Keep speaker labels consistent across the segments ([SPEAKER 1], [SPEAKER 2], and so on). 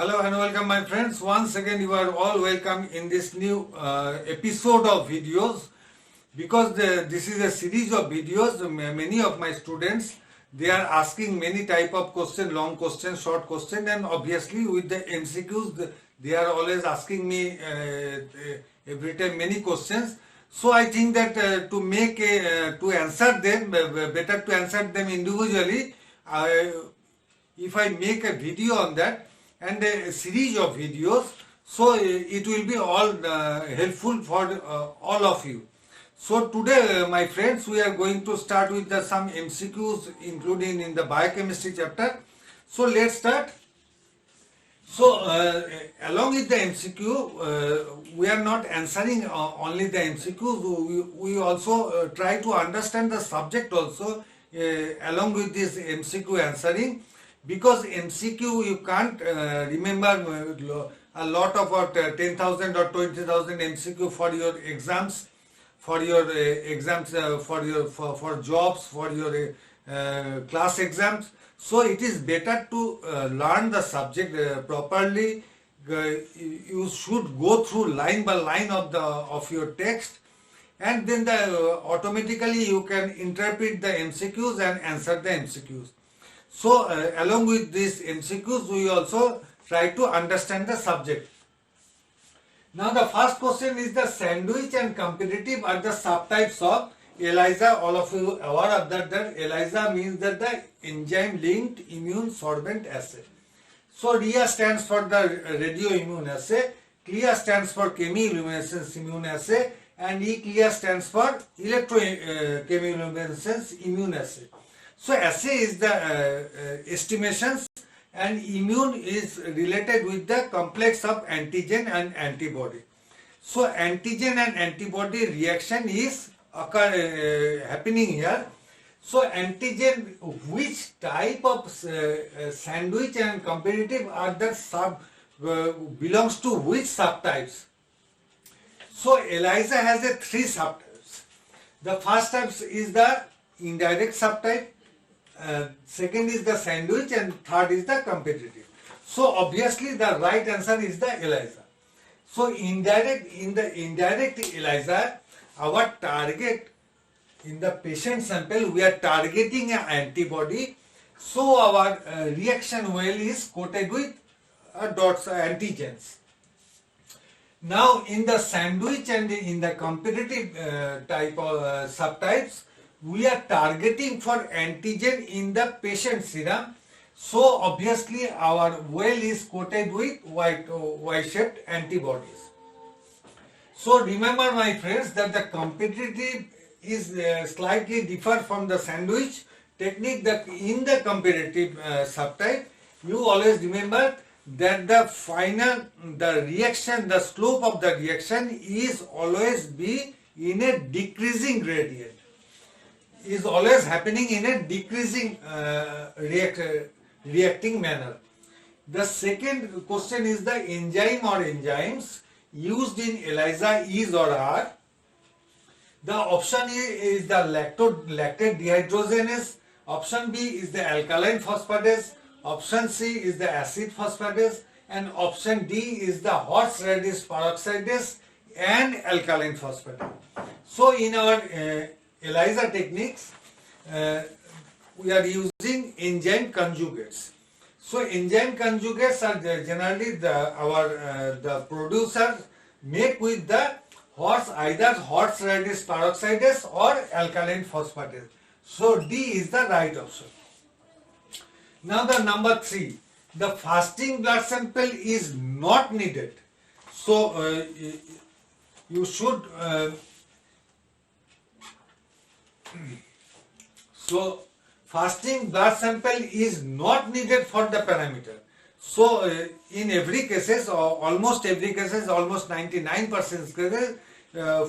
[SPEAKER 1] Hello and welcome my friends. Once again you are all welcome in this new episode of videos because this is a series of videos. Many of my students, they are asking many type of question, long question, short question, and obviously with the MCQs they are always asking me every time many questions. So I think that to answer them, better to answer them individually. If I make a video on that and a series of videos, so it will be all helpful for all of you. So today, my friends, we are going to start with some MCQs including in the biochemistry chapter. So let's start. So along with the MCQ, we are not answering only the MCQs. We also try to understand the subject also along with this MCQ answering. Because MCQ you can't remember a lot about 10,000 or 20,000 MCQ for your exams, for jobs, for your class exams. So it is better to learn the subject properly. You should go through line by line of your text, and then automatically you can interpret the MCQs and answer the MCQs. So along with these MCQs, we also try to understand the subject. Now the first question is the sandwich and competitive are the subtypes of ELISA. All of you aware of that ELISA means that the enzyme linked immune sorbent assay. So RIA stands for the radio immune assay, CLIA stands for chemiluminescence immune assay, and ECLIA stands for electrochemiluminescence immune assay. So assay is the estimations, and immune is related with the complex of antigen and antibody. So antigen and antibody reaction is happening here. So antigen, which type of sandwich and competitive are the belongs to which subtypes? So ELISA has a three subtypes. The first type is the indirect subtype. Second is the sandwich, and third is the competitive. So obviously the right answer is the ELISA. So in the indirect ELISA, our target in the patient sample, we are targeting an antibody. So our reaction well is coated with dots, antigens. Now in the sandwich and in the competitive type of subtypes, we are targeting for antigen in the patient serum. So obviously our well is coated with Y-shaped antibodies. So remember my friends that the competitive is slightly different from the sandwich technique. That in the competitive subtype, you always remember that the reaction, the slope of the reaction is always be in a decreasing gradient. Is always happening in a decreasing reacting manner. The second question is the enzyme or enzymes used in ELISA is or are. The option A is the lactate dehydrogenase. Option B is the alkaline phosphatase. Option C is the acid phosphatase. And option D is the horseradish peroxidase and alkaline phosphatase. So in our ELISA techniques, we are using enzyme conjugates. So enzyme conjugates are generally the producer make with the either horseradish peroxidase or alkaline phosphatase. So D is the right option. Now the number 3, the fasting blood sample is not needed. So you should so fasting blood sample is not needed for the parameter. So in every cases, or almost every cases, almost 99% cases,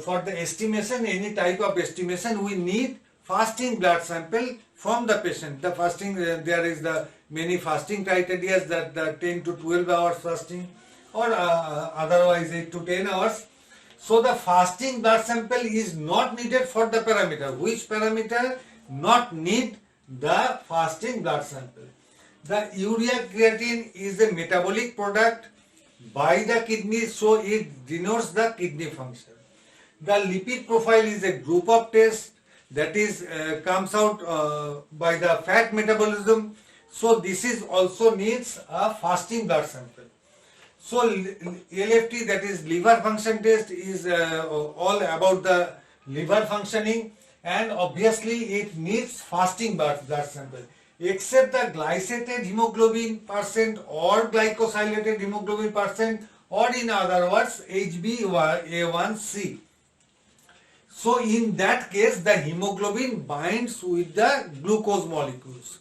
[SPEAKER 1] for the estimation, any type of estimation, we need fasting blood sample from the patient. The fasting, there is the many fasting criteria, that the 10 to 12 hours fasting, or otherwise 8 to 10 hours. So the fasting blood sample is not needed for the parameter. Which parameter? Not need the fasting blood sample. The urea creatine is a metabolic product by the kidney, so it denotes the kidney function. The lipid profile is a group of tests that is comes out by the fat metabolism. So this is also needs a fasting blood sample. So LFT, that is liver function test, is all about the liver functioning, and obviously it needs fasting blood sample. Except the glycated hemoglobin percent or glycosylated hemoglobin percent, or in other words HbA1c. So in that case the hemoglobin binds with the glucose molecules.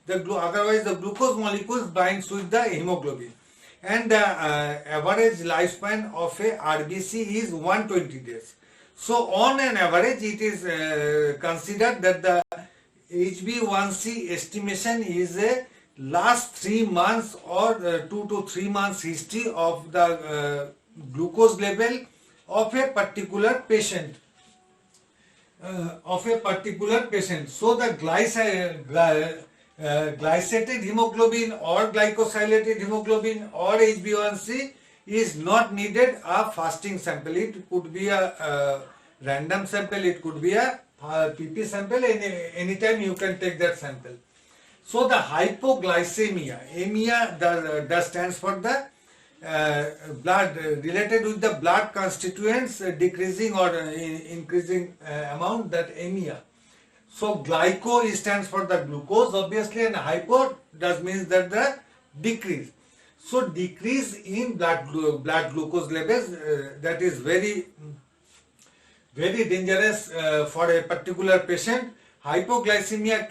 [SPEAKER 1] Otherwise the glucose molecules binds with the hemoglobin. And the average lifespan of a RBC is 120 days. So on an average it is considered that the HbA1c estimation is a last 3 months or 2 to 3 months history of the glucose level of a particular patient. So the glycated hemoglobin or glycosylated hemoglobin or HbA1c is not needed a fasting sample. It could be a random sample, it could be a PP sample, anytime you can take that sample. So the hypoglycemia, EMIA does stands for the blood related with the blood constituents decreasing or increasing amount, that EMIA. So glyco stands for the glucose obviously, and hypo does means that the decrease. So decrease in blood glucose levels, that is very dangerous for a particular patient. Hypoglycemia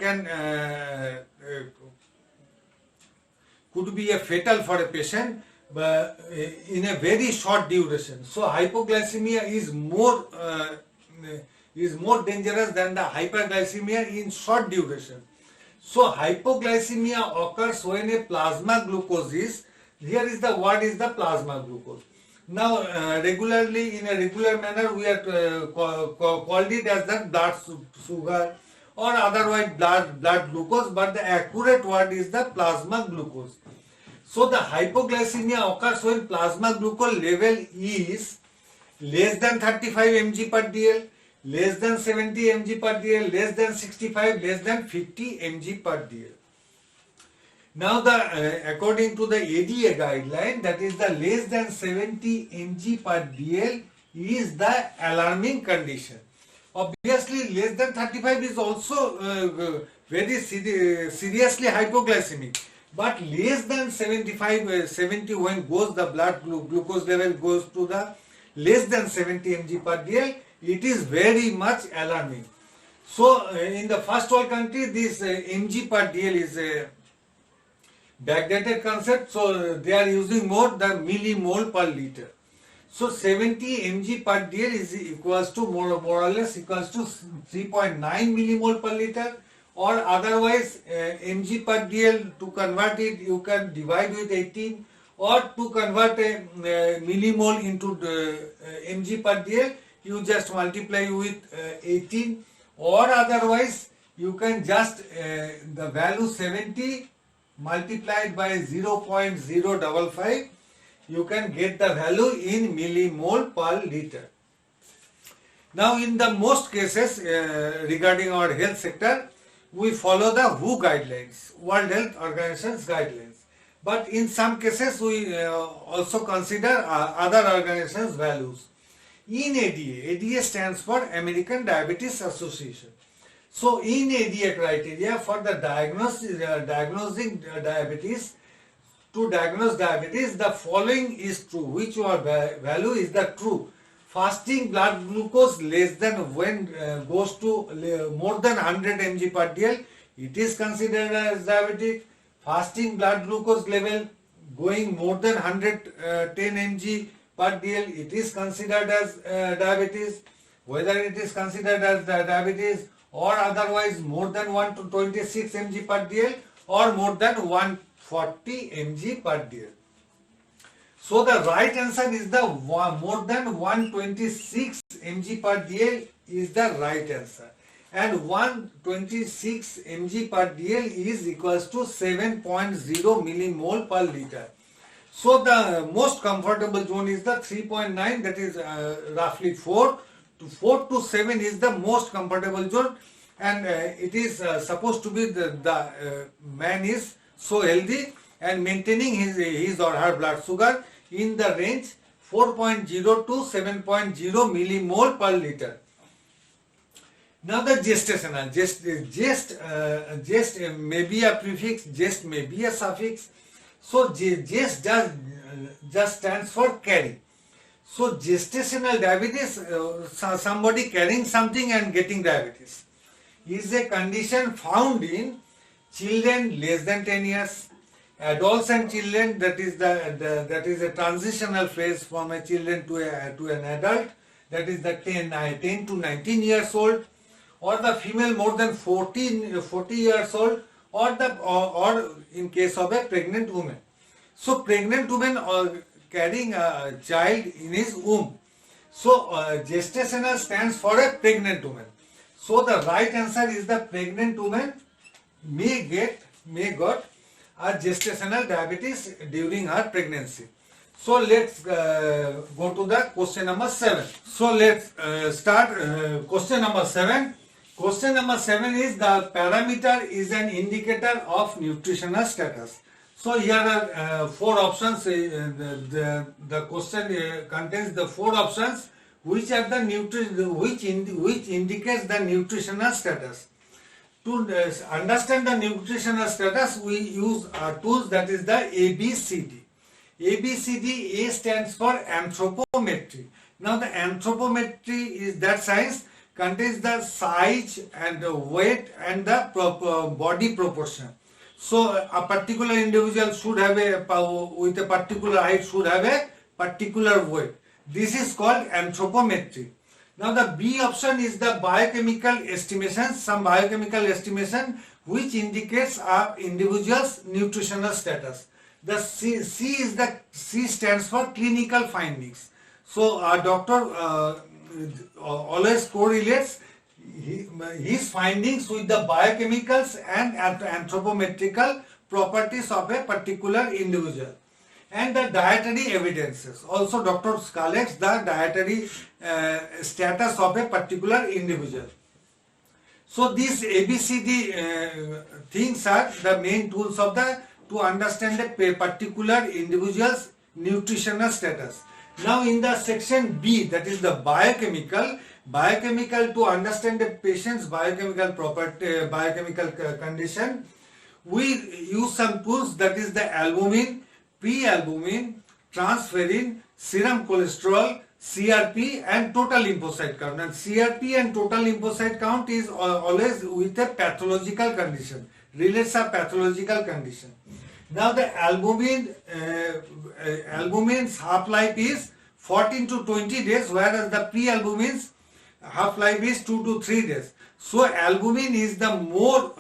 [SPEAKER 1] could be a fatal for a patient, but in a very short duration. So hypoglycemia is more dangerous than the hyperglycemia in short duration. So hypoglycemia occurs when a plasma glucose is, here is the word is the plasma glucose. Now regularly, in a regular manner, we are called it as the blood sugar or otherwise blood glucose, but the accurate word is the plasma glucose. So the hypoglycemia occurs when plasma glucose level is less than 35 mg per dl, less than 70 mg per dl, less than 65, less than 50 mg per dl. Now according to the ADA guideline, that is the less than 70 mg per dl is the alarming condition. Obviously less than 35 is also very seriously hypoglycemic. But less than 70 when goes the blood glucose level goes to the less than 70 mg per dl, it is very much alarming. So in the first world country, this mg per dl is a backdated concept, so they are using more the millimole per liter. So 70 mg per dl is equals to more or less equals to 3.9 millimole per liter, or otherwise mg per dl, to convert it you can divide with 18, or to convert a millimole into mg per dl you just multiply with 18, or otherwise you can just the value 70 multiplied by 0.055, you can get the value in millimole per liter. Now in the most cases regarding our health sector, we follow the WHO guidelines, World Health Organization's guidelines. But in some cases we also consider other organizations' values. In ADA stands for American Diabetes Association. So in ADA criteria for the diagnosing diabetes, to diagnose diabetes, the following is true. Which value is the true? Fasting blood glucose less than when goes to more than 100 mg per dl, it is considered as diabetic. Fasting blood glucose level going more than 110 mg per dl, it is considered as diabetes. Whether it is considered as diabetes or otherwise more than 126 mg per dl or more than 140 mg per dl. So the right answer is the more than 126 mg per dl is the right answer. and 126 mg per dl is equals to 7.0 millimole per liter. So the most comfortable zone is the 3.9, that is roughly 4 to 7 is the most comfortable zone, and it is supposed to be the man is so healthy and maintaining his or her blood sugar in the range 4.0 to 7.0 millimole per liter. Now the gestational, gest may be a prefix, gest may be a suffix. So gest just stands for carry. So gestational diabetes, somebody carrying something and getting diabetes, is a condition found in children less than 10 years, adults and children, that is a transitional phase from a children to an adult, that is the 10 to 19 years old, or the female more than 40 years old, or in case of a pregnant woman. So pregnant woman carrying a child in his womb. So gestational stands for a pregnant woman. So the right answer is the pregnant woman may got a gestational diabetes during her pregnancy. So let's go to the question number 7. So let's start question number 7. Question number 7 is the parameter is an indicator of nutritional status. So here are 4 options. The question contains the 4 options which are the which indicates the nutritional status. To understand the nutritional status, we use tools, that is the ABCD. ABCD, A stands for anthropometry. Now the anthropometry is that science contains the size and the weight and the body proportion. So a particular individual should have with a particular height should have a particular weight. This is called anthropometry. Now the B option is the biochemical estimation, some biochemical estimation which indicates a individual's nutritional status. The C stands for clinical findings. So a doctor always correlates his findings with the biochemicals and anthropometrical properties of a particular individual. And the dietary evidences. Also doctors collects the dietary status of a particular individual. So these ABCD things are the main tools of to understand a particular individual's nutritional status. Now in the section B, that is the biochemical to understand a patient's biochemical property, biochemical condition, we use some tools, that is the albumin, pre-albumin, transferrin, serum cholesterol, CRP and total lymphocyte count. And CRP and total lymphocyte count is always with a pathological condition, relates a pathological condition. Now the albumin's half-life is 14 to 20 days, whereas the pre-albumin's half-life is 2 to 3 days. So albumin is the more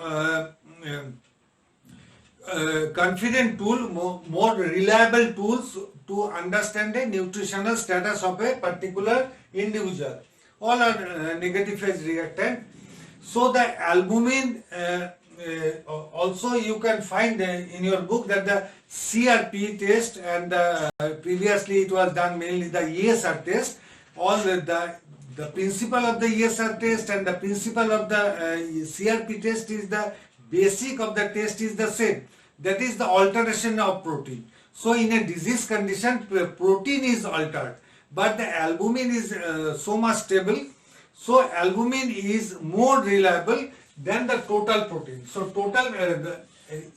[SPEAKER 1] confident tool, more reliable tools to understand the nutritional status of a particular individual. All are negative phase reactant. So the albumin, also you can find in your book that the CRP test and previously it was done mainly the ESR test. All the principle of the ESR test and the principle of the CRP test is the basic of the test is the same. That is the alteration of protein. So in a disease condition, protein is altered, but the albumin is so much stable. So albumin is more reliable than the total protein. So total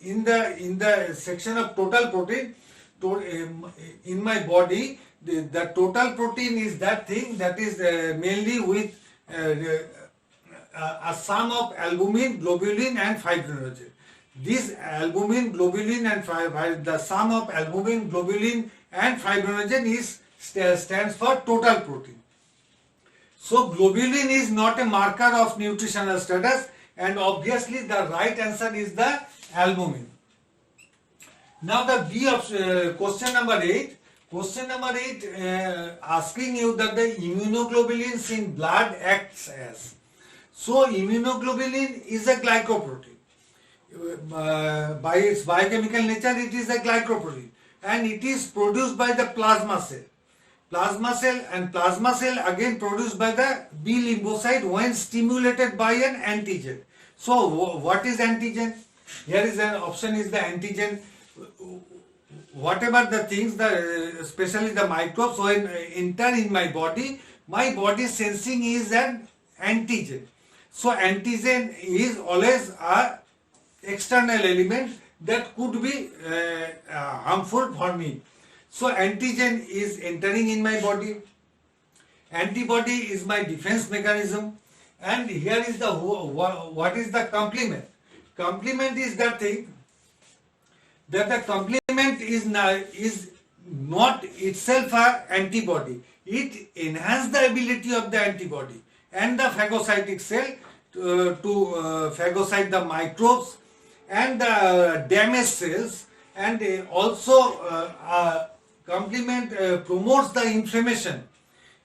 [SPEAKER 1] in the section of total protein, in my body, the total protein is that thing that is mainly with a sum of albumin, globulin and fibrinogen. This albumin, globulin and the sum of albumin, globulin and fibrinogen stands for total protein. So globulin is not a marker of nutritional status, and obviously the right answer is the albumin. Now the B of question number 8. Question number 8 asking you that the immunoglobulins in blood acts as. So immunoglobulin is a glycoprotein. By its biochemical nature, it is a glycoprotein, and it is produced by the plasma cell. Plasma cell again produced by the B lymphocyte when stimulated by an antigen. So what is antigen? Here is an option is the antigen. Whatever the things, especially the microbes when enter in my body sensing is an antigen. So antigen is always a external element that could be harmful for me. So antigen is entering in my body. Antibody is my defense mechanism. And here is the what is the complement? Complement is the thing that the complement is not itself an antibody. It enhances the ability of the antibody and the phagocytic cell to phagocyte the microbes and the damaged cells, and also complement promotes the inflammation.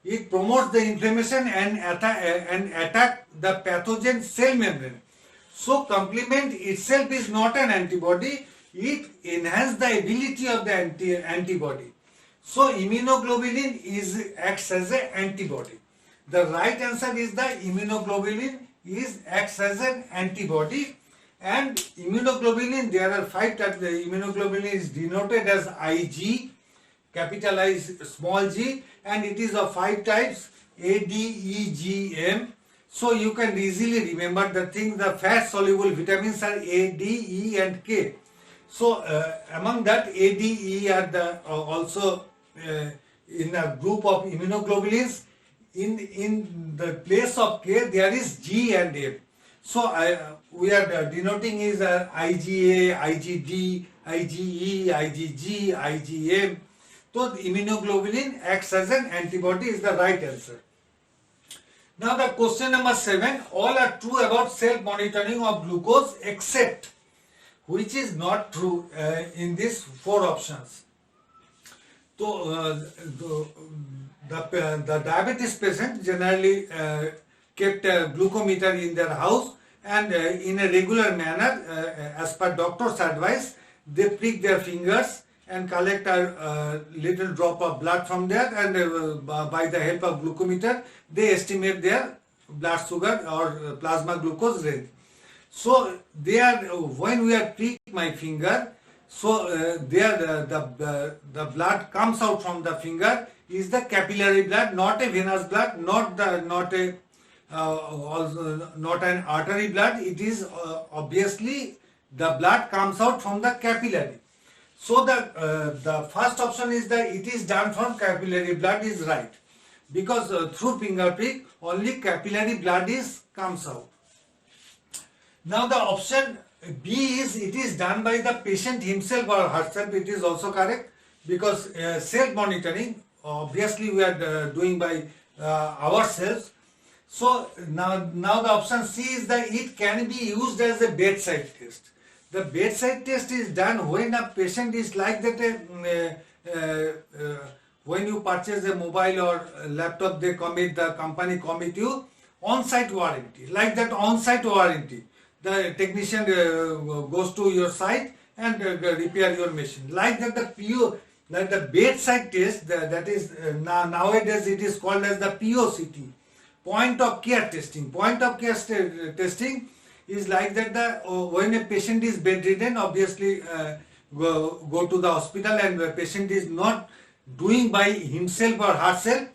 [SPEAKER 1] It promotes the inflammation and attack the pathogen cell membrane. So complement itself is not an antibody. It enhances the ability of the antibody. So immunoglobulin acts as an antibody. The right answer is the immunoglobulin acts as an antibody. And immunoglobulin, there are 5 types. The immunoglobulin is denoted as Ig, capital I, small g, and it is of 5 types: A, D, E, G, M. So you can easily remember the thing. The fat soluble vitamins are A, D, E, and K. So among that, A, D, E are also in a group of immunoglobulins. In the place of K, there is G and M. So we are denoting is IgA, IgD, IgE, IgG, IgM. So the immunoglobulin acts as an antibody is the right answer. Now the question number 7, all are true about self-monitoring of glucose except which is not true in these 4 options. So the diabetes patient generally kept a glucometer in their house, and in a regular manner, as per doctor's advice, they prick their fingers and collect a little drop of blood from there, and by the help of glucometer, they estimate their blood sugar or plasma glucose range. So they are, when we are prick my finger, so there the blood comes out from the finger is the capillary blood, not a venous blood, not an artery blood. It is obviously the blood comes out from the capillary. So the first option is that it is done from capillary blood is right, because through finger prick only capillary blood comes out. Now the option B is it is done by the patient himself or herself. It is also correct, because self-monitoring obviously we are doing by ourselves. So now the option C is that it can be used as a bedside test. The bedside test is done when a patient is like that. When you purchase a mobile or a laptop, the company commit you on-site warranty. Like that on-site warranty, the technician goes to your site and repair your machine. Like that the bedside test, that is nowadays it is called as the POCT, point of care testing. Point of care testing is like that when a patient is bedridden, obviously go to the hospital, and the patient is not doing by himself or herself,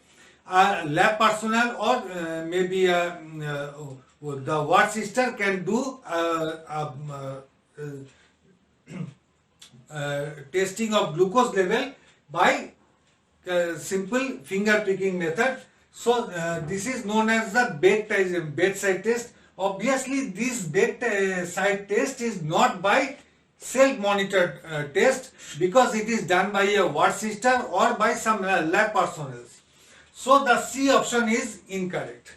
[SPEAKER 1] lab personnel or maybe the ward sister can do testing of glucose level by simple finger pricking method. So this is known as the bedside test. Obviously this bedside test is not by self-monitored test, because it is done by a ward sister or by some lab personnel. So the C option is incorrect.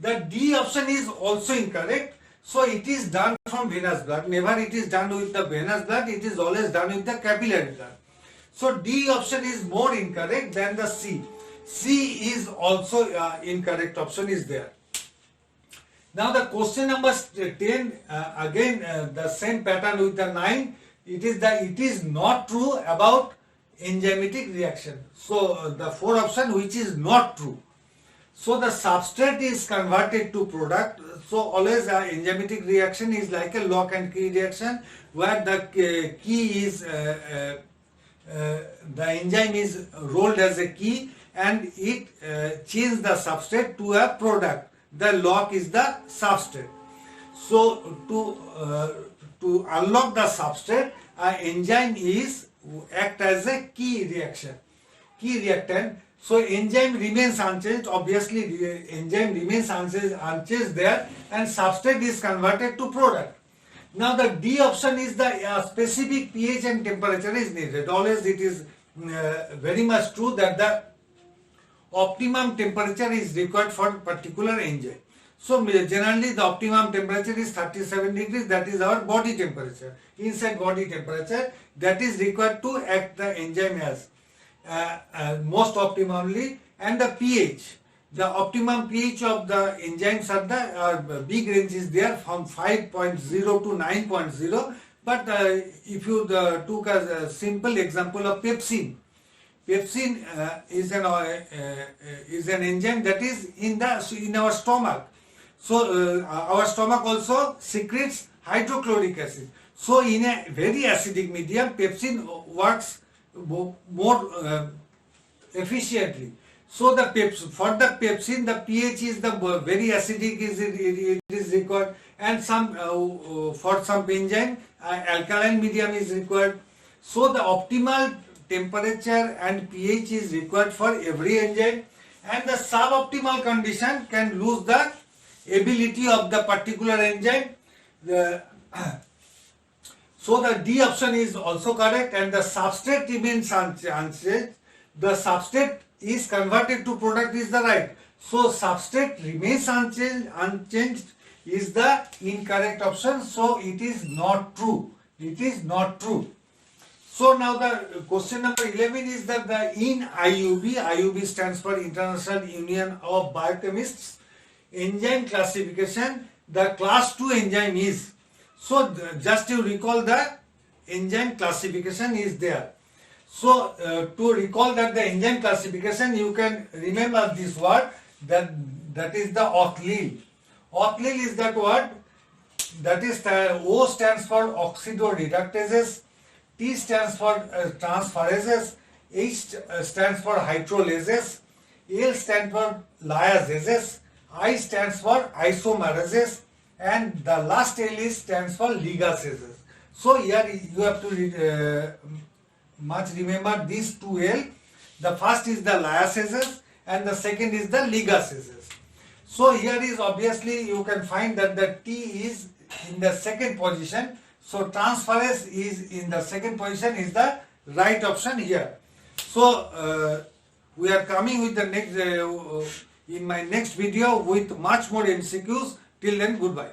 [SPEAKER 1] The D option is also incorrect. So it is done from venous blood. Never it is done with the venous blood. It is always done with the capillary blood. So D option is more incorrect than the C. C is also incorrect option is there. Now the question number 10, again the same pattern with the 9. It is not true about enzymatic reaction. So the 4 option which is not true. So the substrate is converted to product. So always enzymatic reaction is like a lock and key reaction, where the key is the enzyme is rolled as a key and it changes the substrate to a product. The lock is the substrate. So to unlock the substrate, enzyme is act as a key reactant. So enzyme remains unchanged. Obviously, the enzyme remains unchanged there, and substrate is converted to product. Now the D option is the specific pH and temperature is needed. Always it is very much true that the optimum temperature is required for particular enzyme. So generally the optimum temperature is 37 degrees. That is our body temperature. Inside body temperature, that is required to act the enzyme as most optimally. And the pH, the optimum pH of the enzymes are the big range is there from 5.0 to 9.0. But if you took a simple example of pepsin, pepsin is an enzyme that is in our stomach. So our stomach also secretes hydrochloric acid. So in a very acidic medium, pepsin works more efficiently. So for the pepsin, the pH is the very acidic it is required, and for some enzyme alkaline medium is required. So the optimal temperature and pH is required for every enzyme, and the suboptimal condition can lose the ability of the particular enzyme. So the D option is also correct, and the substrate remains unchanged. The substrate is converted to product is the right. So substrate remains unchanged is the incorrect option. So it is not true. It is not true. So now the question number 11 is that in IUB stands for International Union of Biochemists, enzyme classification, the class 2 enzyme is. So just to recall the enzyme classification is there. So to recall that the enzyme classification, you can remember this word that is the OChlYl. OChlYl is that word, that is O stands for oxidoreductases, T stands for transferases, H stands for hydrolases, L stands for lyases, I stands for isomerases, and the last L stands for ligases. So here you have to much remember these two L. The first is the lyases and the second is the ligases. So here is obviously you can find that the T is in the second position. So transferase is in the second position is the right option here. So we are coming with the next in my next video with much more MCQs. Till then, goodbye.